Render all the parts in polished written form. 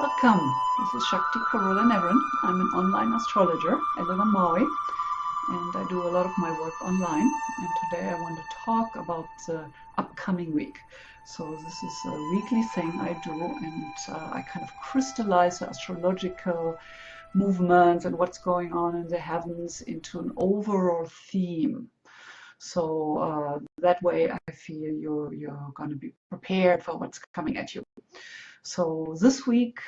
Welcome. This is Shakti Carola Navran. I'm an online astrologer. I live on Maui and I do a lot of my work online. And today I want to talk about the upcoming week. So this is a weekly thing I do, and I kind of crystallize the astrological movements and what's going on in the heavens into an overall theme. So that way I feel you're going to be prepared for what's coming at you. So this week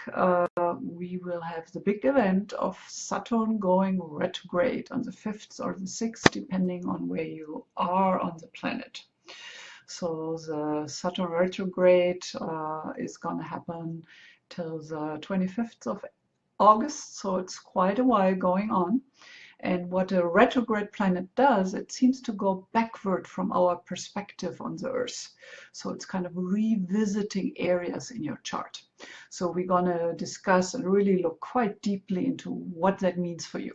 we will have the big event of Saturn going retrograde on the 5th or the 6th, depending on where you are on the planet. So the Saturn retrograde is going to happen till the 25th of August, so it's quite a while going on. And what a retrograde planet does, it seems to go backward from our perspective on the Earth. So it's kind of revisiting areas in your chart. So we're going to discuss and really look quite deeply into what that means for you.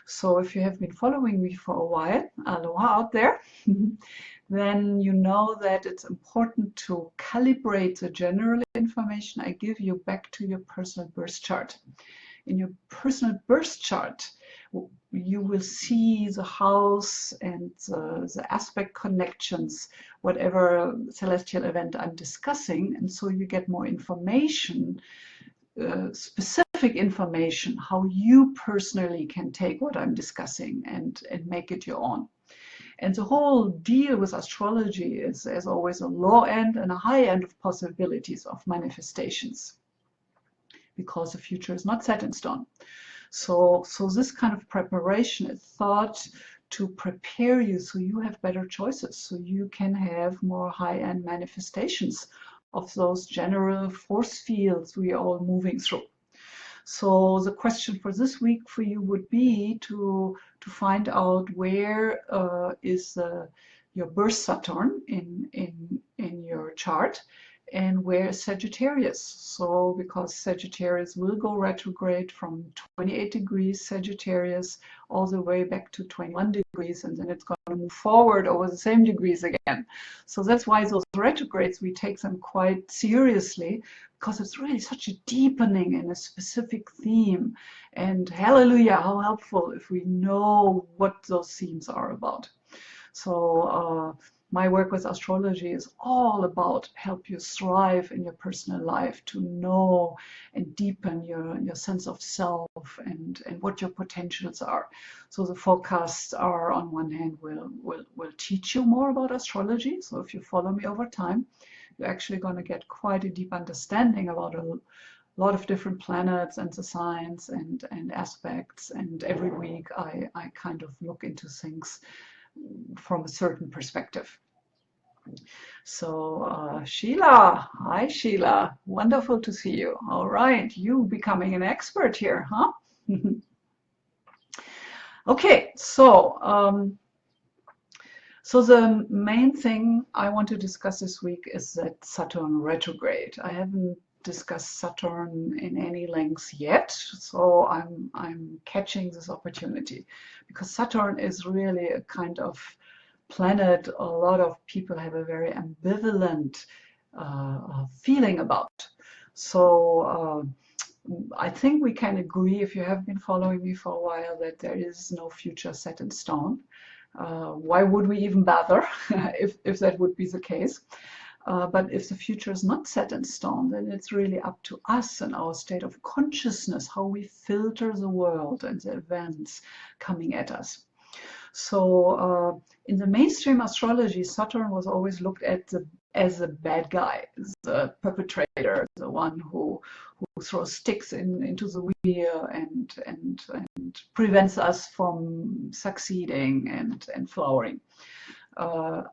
So if you have been following me for a while, aloha out there, then you know that it's important to calibrate the general information I give you back to your personal birth chart. In your personal birth chart, you will see the house and the aspect connections, whatever celestial event I'm discussing, and so you get more information, specific information, how you personally can take what I'm discussing and make it your own. And the whole deal with astrology is, as always, a low end and a high end of possibilities of manifestations, because the future is not set in stone. So this kind of preparation is thought to prepare you so you have better choices, so you can have more high-end manifestations of those general force fields we are all moving through. So the question for this week for you would be to find out where is your birth Saturn in your chart, and where is Sagittarius. So because Sagittarius will go retrograde from 28 degrees Sagittarius all the way back to 21 degrees, and then it's going to move forward over the same degrees again. So that's why those retrogrades, we take them quite seriously, because it's really such a deepening in a specific theme. And hallelujah, how helpful if we know what those themes are about. So my work with astrology is all about help you thrive in your personal life, to know and deepen your sense of self and what your potentials are. So the forecasts are, on one hand, will teach you more about astrology. So if you follow me over time, you're actually going to get quite a deep understanding about a lot of different planets and the signs and aspects. And every week I kind of look into things from a certain perspective. So Sheila, hi Sheila, wonderful to see you. All right, you becoming an expert here, huh? Okay, so the main thing I want to discuss this week is that Saturn retrograde. I haven't discussed Saturn in any length yet, so I'm catching this opportunity, because Saturn is really a kind of planet a lot of people have a very ambivalent feeling about. So I think we can agree, if you have been following me for a while, that there is no future set in stone. Why would we even bother if that would be the case? But if the future is not set in stone, then it's really up to us and our state of consciousness, how we filter the world and the events coming at us. So in the mainstream astrology, Saturn was always looked at as the bad guy, the perpetrator, the one who throws sticks into the wheel and prevents us from succeeding and flowering. I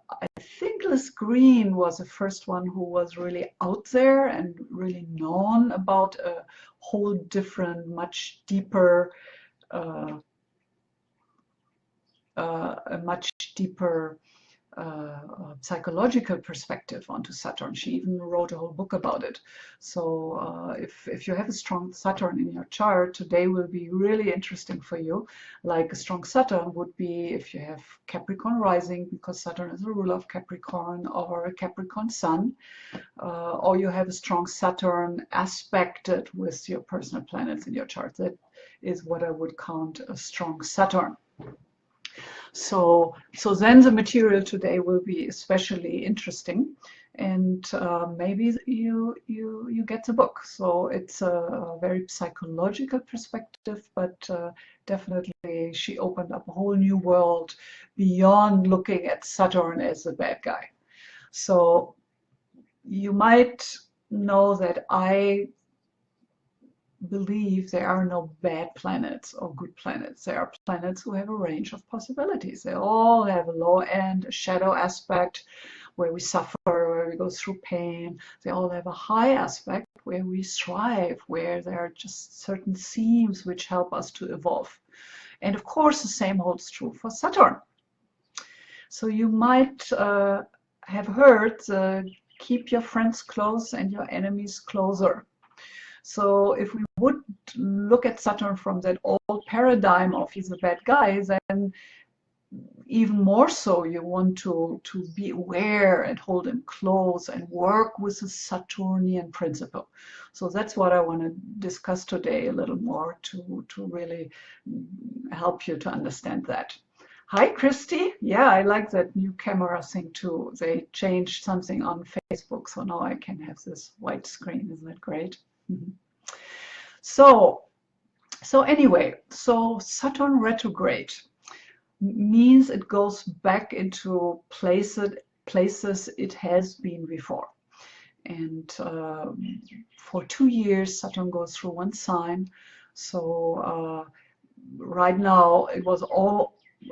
think Liz Green was the first one who was really out there and really known about a whole different, much deeper psychological perspective onto Saturn. She even wrote a whole book about it. So if you have a strong Saturn in your chart, today will be really interesting for you. Like a strong Saturn would be if you have Capricorn rising, because Saturn is the ruler of Capricorn, or a Capricorn sun. or you have a strong Saturn aspected with your personal planets in your chart. That is what I would count a strong Saturn. So then the material today will be especially interesting, and maybe you get the book. So it's a very psychological perspective, but definitely she opened up a whole new world beyond looking at Saturn as a bad guy. So you might know that I believe there are no bad planets or good planets. There are planets who have a range of possibilities. They all have a low end, a shadow aspect where we suffer, where we go through pain. They all have a high aspect where we thrive, where there are just certain themes which help us to evolve. And of course, the same holds true for Saturn. So you might have heard keep your friends close and your enemies closer. So if we would look at Saturn from that old paradigm of he's a bad guy, then even more so you want to be aware and hold him close and work with the Saturnian principle. So that's what I want to discuss today a little more to really help you to understand that. Hi, Christy. Yeah, I like that new camera thing too. They changed something on Facebook, so now I can have this white screen. Isn't that great? So anyway, so Saturn retrograde means it goes back into places it has been before. And for 2 years, Saturn goes through one sign. So right now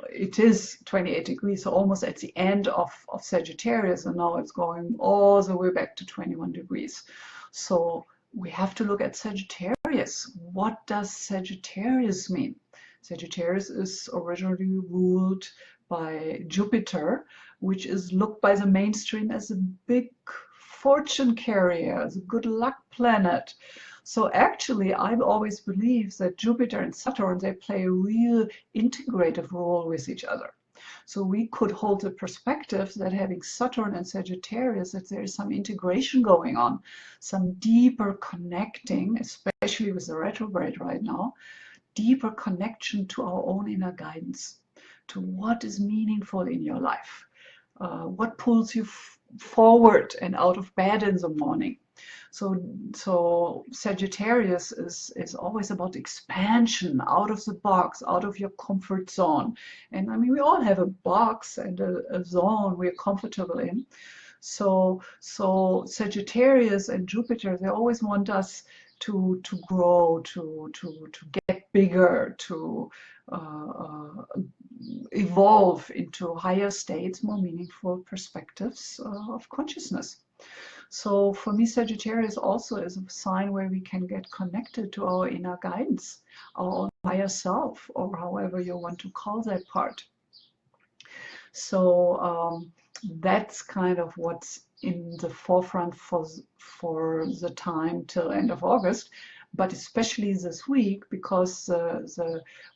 it is 28 degrees, so almost at the end of Sagittarius, and now it's going all the way back to 21 degrees. So we have to look at Sagittarius. What does Sagittarius mean? Sagittarius is originally ruled by Jupiter, which is looked by the mainstream as a big fortune carrier, as a good luck planet. So actually, I've always believed that Jupiter and Saturn, they play a real integrative role with each other. So we could hold the perspective that having Saturn and Sagittarius, that there is some integration going on, some deeper connecting, especially with the retrograde right now, deeper connection to our own inner guidance, to what is meaningful in your life, what pulls you forward and out of bed in the morning. So Sagittarius is always about expansion, out of the box, out of your comfort zone. And I mean, we all have a box and a zone we're comfortable in. So Sagittarius and Jupiter, they always want us to grow, to get bigger, to evolve into higher states, more meaningful perspectives of consciousness. So for me, Sagittarius also is a sign where we can get connected to our inner guidance, our higher self, or however you want to call that part. So that's kind of what's in the forefront for the time till end of August. But especially this week, because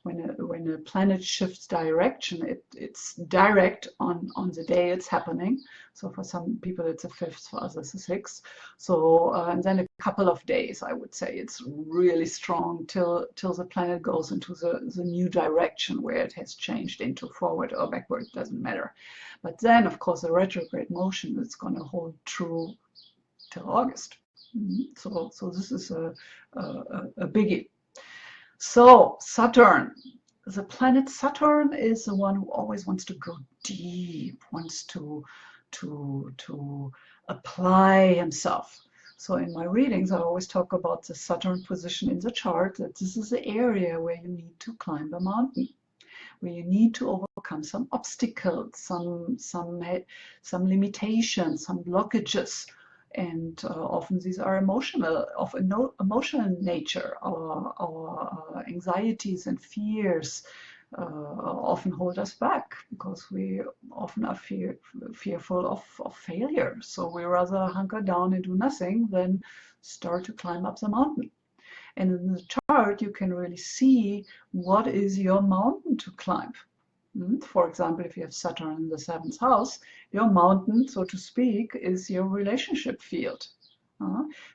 when a planet shifts direction, it's direct on the day it's happening. So for some people it's a 5th, for others a 6th. So and then a couple of days, I would say it's really strong till the planet goes into the new direction where it has changed into forward or backward, doesn't matter. But then, of course, the retrograde motion is going to hold true till August. So this is a biggie. So Saturn, the planet Saturn is the one who always wants to go deep, wants to apply himself. So in my readings, I always talk about the Saturn position in the chart, that this is the area where you need to climb a mountain, where you need to overcome some obstacles, some limitations, some blockages. And often these are emotional, of emotional nature. Our anxieties and fears often hold us back because we often are fearful of failure. So we rather hunker down and do nothing than start to climb up the mountain. And in the chart, you can really see what is your mountain to climb. For example, if you have Saturn in the 7th house, your mountain, so to speak, is your relationship field.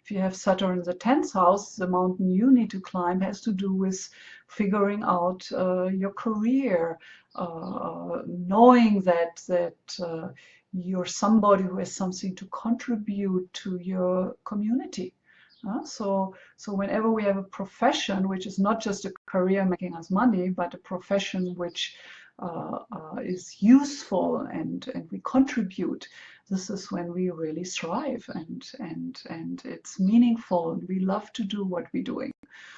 If you have Saturn in the 10th house, the mountain you need to climb has to do with figuring out your career, knowing that you're somebody who has something to contribute to your community. So whenever we have a profession, which is not just a career making us money, but a profession which is useful and we contribute, this is when we really thrive and it's meaningful and we love to do what we're doing.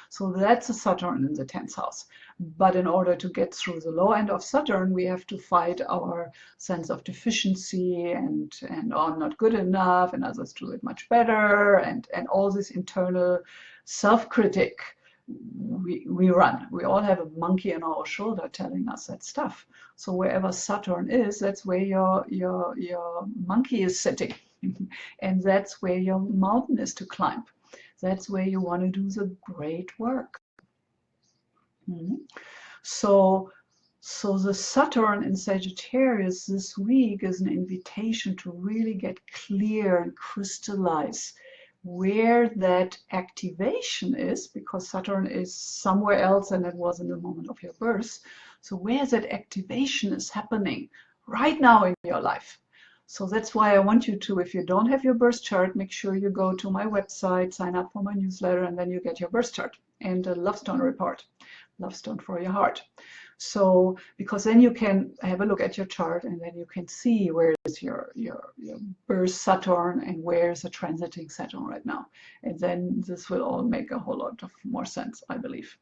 So that's a Saturn in the 10th house. But in order to get through the low end of Saturn, we have to fight our sense of deficiency and oh, I'm not good enough and others do it much better and all this internal self-critic. We run. We all have a monkey on our shoulder telling us that stuff. So wherever Saturn is, that's where your monkey is sitting. And that's where your mountain is to climb. That's where you want to do the great work. So the Saturn in Sagittarius this week is an invitation to really get clear and crystallize where that activation is, because Saturn is somewhere else than it was in the moment of your birth. So where that activation is happening right now in your life. So that's why I want you to, if you don't have your birth chart, make sure you go to my website, sign up for my newsletter, and then you get your birth chart and a love stone report, love stone for your heart. So because then you can have a look at your chart and then you can see where is your birth Saturn and where is the transiting Saturn right now. And then this will all make a whole lot of more sense, I believe.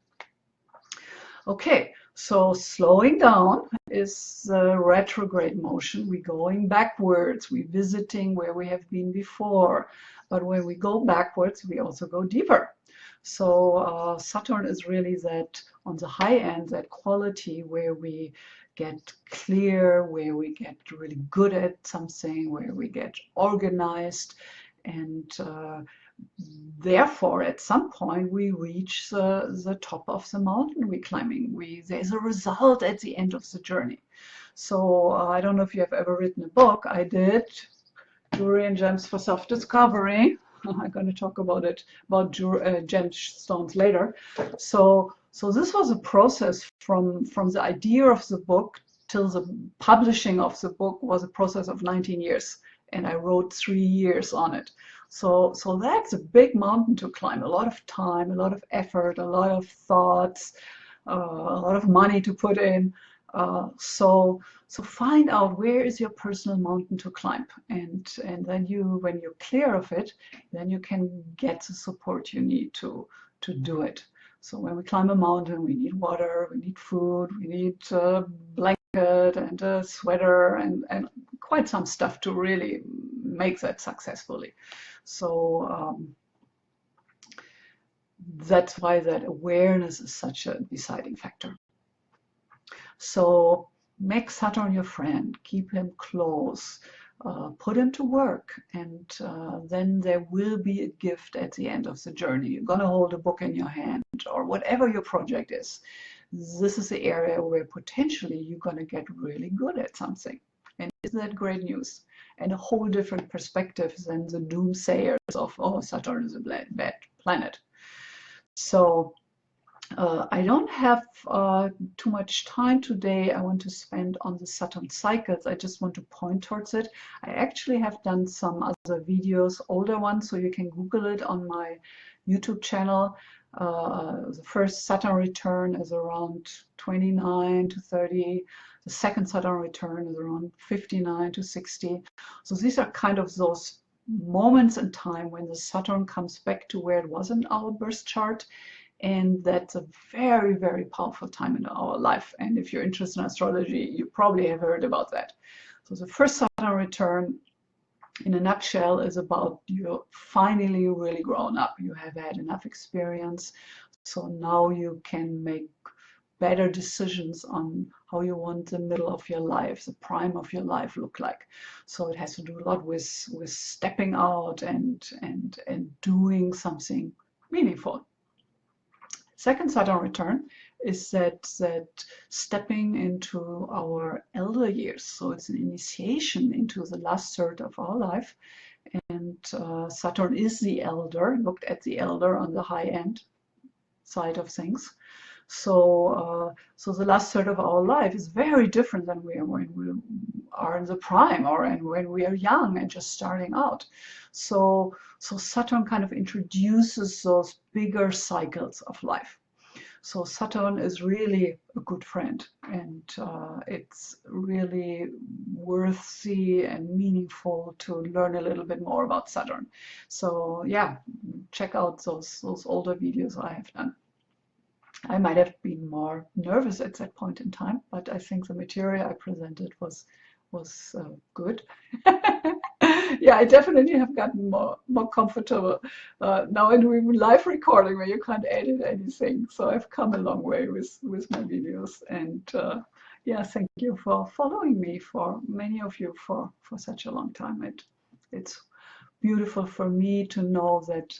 Okay, so slowing down is the retrograde motion. We're going backwards, we're visiting where we have been before. But when we go backwards, we also go deeper. So Saturn is really that, on the high end, that quality where we get clear, where we get really good at something, where we get organized, and therefore at some point we reach the top of the mountain we're climbing. There's a result at the end of the journey. So I don't know if you have ever written a book. I did, Jewelry and Gems for Self-Discovery. I'm going to talk about it, about gemstones later. So this was a process from the idea of the book till the publishing of the book was a process of 19 years. And I wrote 3 years on it. So that's a big mountain to climb, a lot of time, a lot of effort, a lot of thoughts, a lot of money to put in. So find out where is your personal mountain to climb, and then when you're clear of it, then you can get the support you need to do it. So when we climb a mountain, we need water, we need food, we need a blanket and a sweater and quite some stuff to really make that successfully. So that's why that awareness is such a deciding factor. So make Saturn your friend, keep him close, put him to work, and then there will be a gift at the end of the journey. You're going to hold a book in your hand or whatever your project is. This is the area where potentially you're going to get really good at something. And isn't that great news? And a whole different perspective than the doomsayers of, oh, Saturn is a bad planet. So I don't have too much time today I want to spend on the Saturn cycles. I just want to point towards it. I actually have done some other videos, older ones, so you can Google it on my YouTube channel. The first Saturn return is around 29 to 30. The second Saturn return is around 59 to 60. So these are kind of those moments in time when the Saturn comes back to where it was in our birth chart. And that's a very, very powerful time in our life. And if you're interested in astrology, you probably have heard about that. So the first Saturn return, in a nutshell, is about you finally really grown up. You have had enough experience. So now you can make better decisions on how you want the middle of your life, the prime of your life look like. So it has to do a lot with stepping out and doing something meaningful. Second Saturn return is that stepping into our elder years. So it's an initiation into the last third of our life. And Saturn is the elder, looked at the elder on the high end side of things. So the last third of our life is very different than when we are in the prime, or when we are young and just starting out. So Saturn kind of introduces those bigger cycles of life. So Saturn is really a good friend, and it's really worthy and meaningful to learn a little bit more about Saturn. So yeah, check out those older videos I have done. I might have been more nervous at that point in time, but I think the material I presented was good. Yeah, I definitely have gotten more comfortable now in doing live recording where you can't edit anything. So I've come a long way with my videos, and yeah, thank you for following me, for many of you for such a long time. It's beautiful for me to know that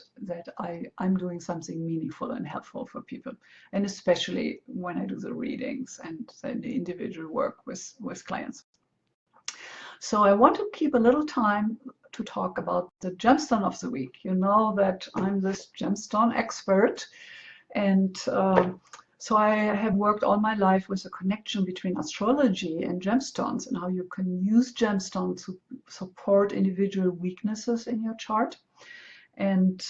I'm doing something meaningful and helpful for people, and especially when I do the readings and then the individual work with clients. So I want to keep a little time to talk about the gemstone of the week. You know that I'm this gemstone expert, and so I have worked all my life with the connection between astrology and gemstones, and how you can use gemstones to support individual weaknesses in your chart. And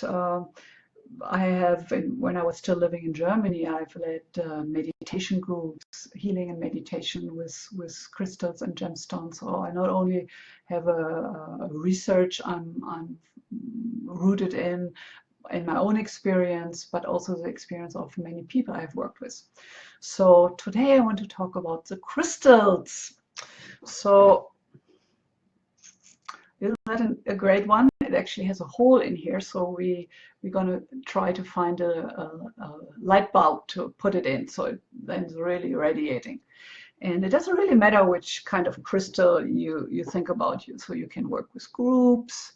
I have, when I was still living in Germany, I've led meditation groups, healing and meditation with crystals and gemstones. So I not only have a research I'm rooted in my own experience, but also the experience of many people I've worked with. So today I want to talk about the crystals. So isn't that a great one? It actually has a hole in here, so we're going to try to find a light bulb to put it in, so it then is really radiating. And it doesn't really matter which kind of crystal you think about. So you can work with groups,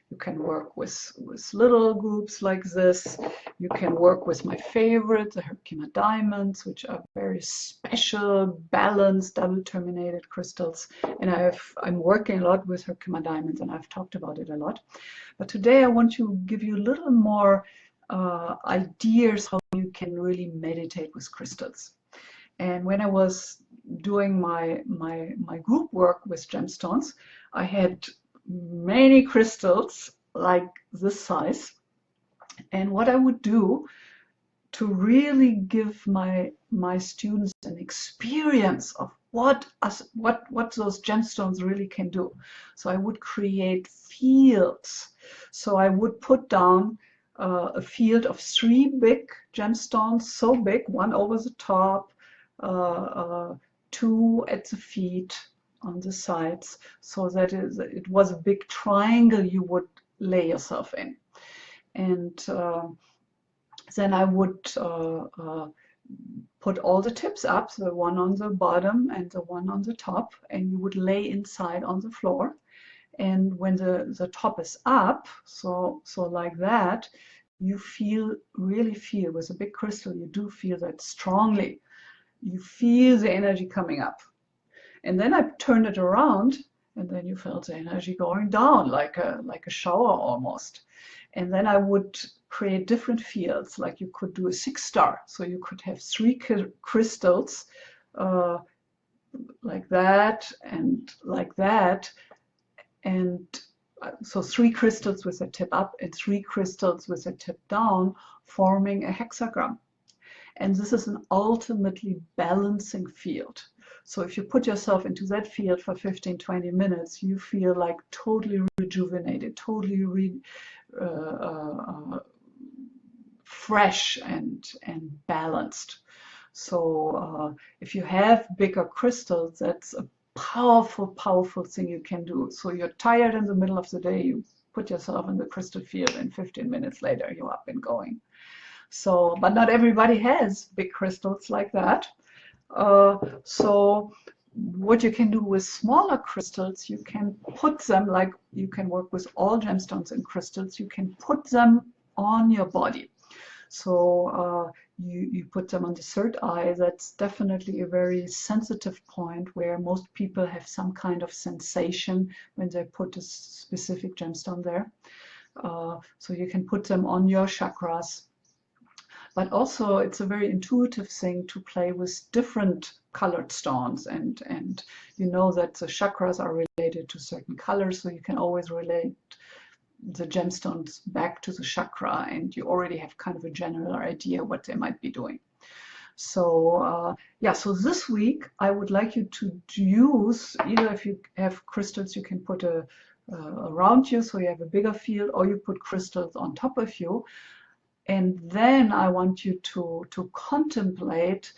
you can work with little groups like this. You can work with my favorite, the Herkimer diamonds, which are very special, balanced, double terminated crystals. And I'm working a lot with Herkimer diamonds, and I've talked about it a lot. But today I want to give you a little more ideas how you can really meditate with crystals. And when I was doing my group work with gemstones, I had many crystals like this size. And what I would do to really give my students an experience of what those gemstones really can do. So I would create fields. So I would put down a field of 3 big gemstones, so big, one over the top, 2 at the feet, on the sides, so that it was a big triangle you would lay yourself in. And then I would put all the tips up, the one on the bottom and the one on the top, and you would lay inside on the floor. And when the top is up, so like that, you really feel with a big crystal, you do feel that strongly. You feel the energy coming up. And then I turned it around, and then you felt the energy going down like a shower almost. And then I would create different fields, like you could do a 6-star. So you could have 3 crystals like that and like that. And so 3 crystals with a tip up and 3 crystals with a tip down, forming a hexagram. And this is an ultimately balancing field. So if you put yourself into that field for 15-20 minutes, you feel like totally rejuvenated, totally fresh and balanced. So if you have bigger crystals, that's a powerful thing you can do. So you're tired in the middle of the day, you put yourself in the crystal field, and 15 minutes later you're up and going. So, but not everybody has big crystals like that. So what you can do with smaller crystals, you can put them, like you can work with all gemstones and crystals, you can put them on your body. So you put them on the third eye. That's definitely a very sensitive point where most people have some kind of sensation when they put a specific gemstone there. So you can put them on your chakras. But also it's a very intuitive thing to play with different colored stones, and you know that the chakras are related to certain colors, so you can always relate the gemstones back to the chakra, and you already have kind of a general idea what they might be doing. So yeah, so this week I would like you to use, either if you have crystals you can put around you so you have a bigger field, or you put crystals on top of you. And then I want you to contemplate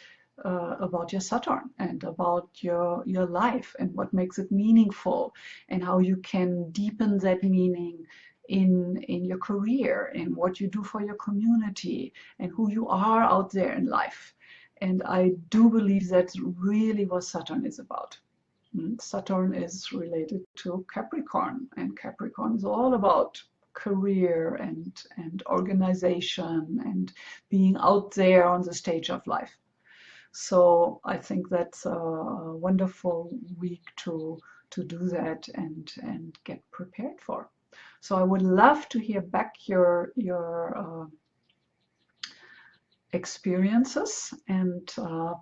about your Saturn and about your life and what makes it meaningful, and how you can deepen that meaning in your career, in what you do for your community, and who you are out there in life. And I do believe that's really what Saturn is about. Saturn is related to Capricorn, and Capricorn is all about career and organization and being out there on the stage of life. So I think that's a wonderful week to do that and get prepared for. So I would love to hear back your experiences, and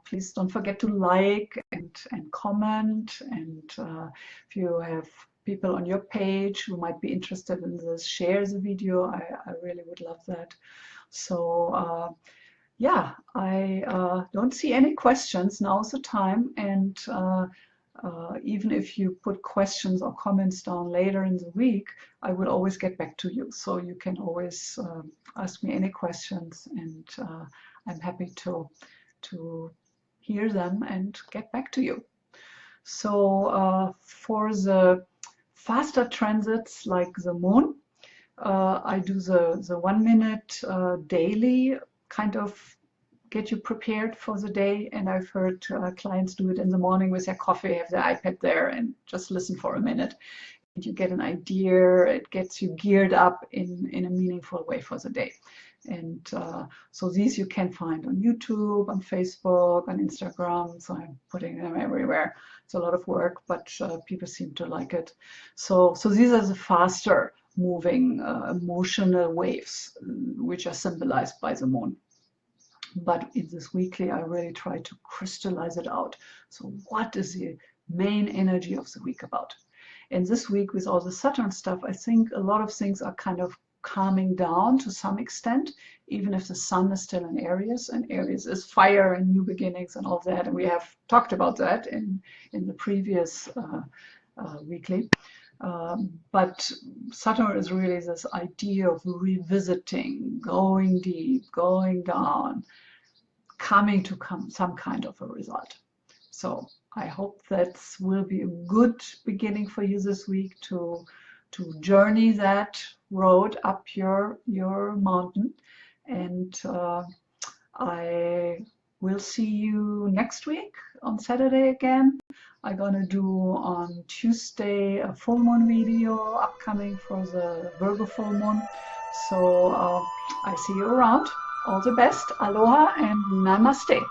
please don't forget to like and comment, and if you have people on your page who might be interested in this, share the video. I really would love that. So yeah, I don't see any questions. Now's the time, and even if you put questions or comments down later in the week, I will always get back to you. So you can always ask me any questions, and I'm happy to hear them and get back to you. So for the faster transits like the moon, I do the 1 minute daily, kind of get you prepared for the day. And I've heard clients do it in the morning with their coffee, have their iPad there, and just listen for a minute. And you get an idea, it gets you geared up in a meaningful way for the day. And so these you can find on YouTube, on Facebook, on Instagram. So I'm putting them everywhere. It's a lot of work, but people seem to like it. So these are the faster moving emotional waves, which are symbolized by the moon. But in this weekly, I really try to crystallize it out. So what is the main energy of the week about? And this week, with all the Saturn stuff, I think a lot of things are kind of calming down to some extent, even if the sun is still in Aries, and Aries is fire and new beginnings and all that, and we have talked about that in the previous weekly. But Saturn is really this idea of revisiting, going deep, going down, coming to some kind of a result. So I hope that will be a good beginning for you this week to journey that road up your mountain. And I will see you next week on Saturday again. I'm gonna do on Tuesday a full moon video upcoming for the Virgo full moon. So I see you around. All the best, aloha, and namaste.